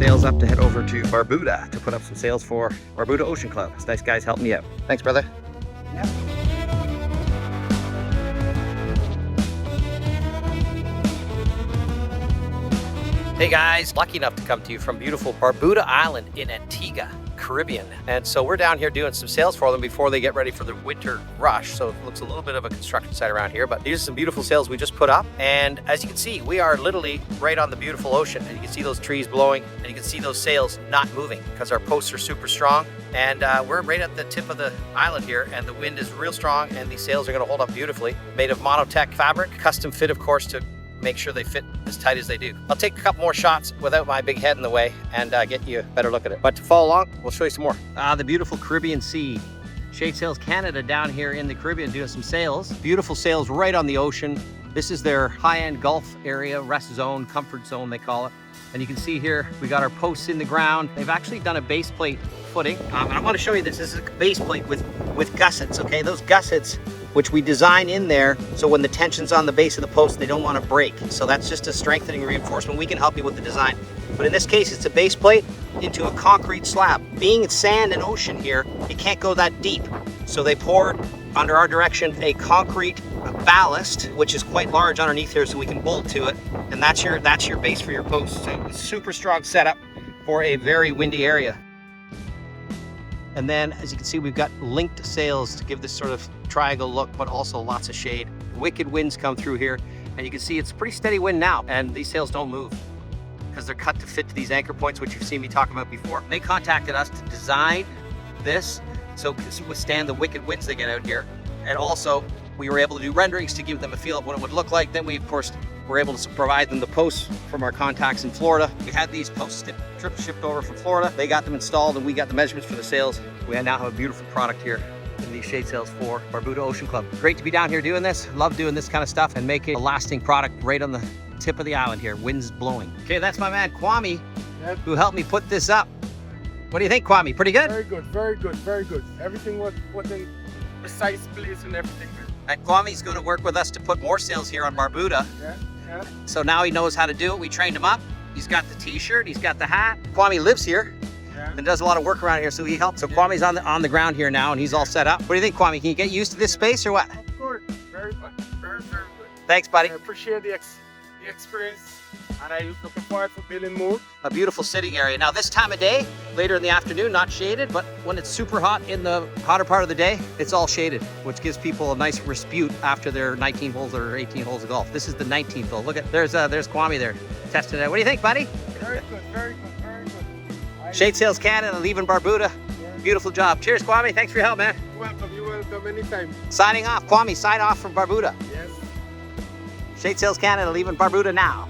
sails up to head over to Barbuda to put up some sails for Barbuda Ocean Club. This nice guy's helping me out. Thanks, brother. Yeah. Hey guys, lucky enough to come to you from beautiful Barbuda Island in Antigua, Caribbean. And so we're down here doing some sails for them before they get ready for the winter rush. So it looks a little bit of a construction site around here, but these are some beautiful sails we just put up. And as you can see, we are literally right on the beautiful ocean. And you can see those trees blowing and you can see those sails not moving because our posts are super strong. And we're right at the tip of the island here, and the wind is real strong, and these sails are gonna hold up beautifully. Made of monotech fabric, custom fit, of course, to make sure they fit as tight as they do. I'll take a couple more shots without my big head in the way and get you a better look at it. But to follow along, we'll show you some more. The beautiful Caribbean Sea. Shade Sails Canada down here in the Caribbean doing some sails. Beautiful sails right on the ocean. This is their high-end Gulf area, rest zone, comfort zone they call it. And you can see here, we got our posts in the ground. They've actually done a base plate footing. And I want to show you this. This is a base plate with gussets, okay? Those gussets, which we design in there, so when the tension's on the base of the post, they don't want to break. So that's just a strengthening reinforcement. We can help you with the design. But in this case, it's a base plate into a concrete slab. Being it's sand and ocean here, you can't go that deep. So they poured, under our direction, a concrete ballast, which is quite large underneath here, so we can bolt to it. And that's your base for your post. So a super strong setup for a very windy area. And then, as you can see, we've got linked sails to give this sort of triangle look, but also lots of shade. Wicked winds come through here, and you can see it's pretty steady wind now, and these sails don't move because they're cut to fit to these anchor points, which you've seen me talk about before. They contacted us to design this so it can withstand the wicked winds they get out here. And also, we were able to do renderings to give them a feel of what it would look like. Then we, of course, were able to provide them the posts from our contacts in Florida. We had these posts shipped over from Florida. They got them installed, and we got the measurements for the sails. We now have a beautiful product here in these shade sails for Barbuda Ocean Club. Great to be down here doing this. Love doing this kind of stuff and making a lasting product right on the tip of the island here. Wind's blowing. Okay, that's my man Kwame, who helped me put this up. What do you think, Kwame? Pretty good? Very good, very good, very good. Everything was in precise place and everything. And Kwame's going to work with us to put more sails here on Barbuda. Yeah. So now he knows how to do it. We trained him up. He's got the t-shirt, he's got the hat. Kwame lives here and does a lot of work around here, so he helps. So Kwame's on the ground here now, and he's all set up. What do you think, Kwame? Can you get used to this space or what? Of course, very good, very good. Thanks, buddy. I appreciate the experience, and I'm looking forward to building more. A beautiful sitting area. Now this time of day, later in the afternoon, not shaded, but when it's super hot in the hotter part of the day, it's all shaded, which gives people a nice respite after their 19 holes or 18 holes of golf. This is the 19th hole. Look at, there's Kwame there, testing it out. What do you think, buddy? Very good, very good, very good. Shade Sails Canada, leaving Barbuda. Yeah. Beautiful job. Cheers, Kwame. Thanks for your help, man. You're welcome anytime. Signing off. Kwame, sign off from Barbuda. Yes. Shade Sails Canada, leaving Barbuda now.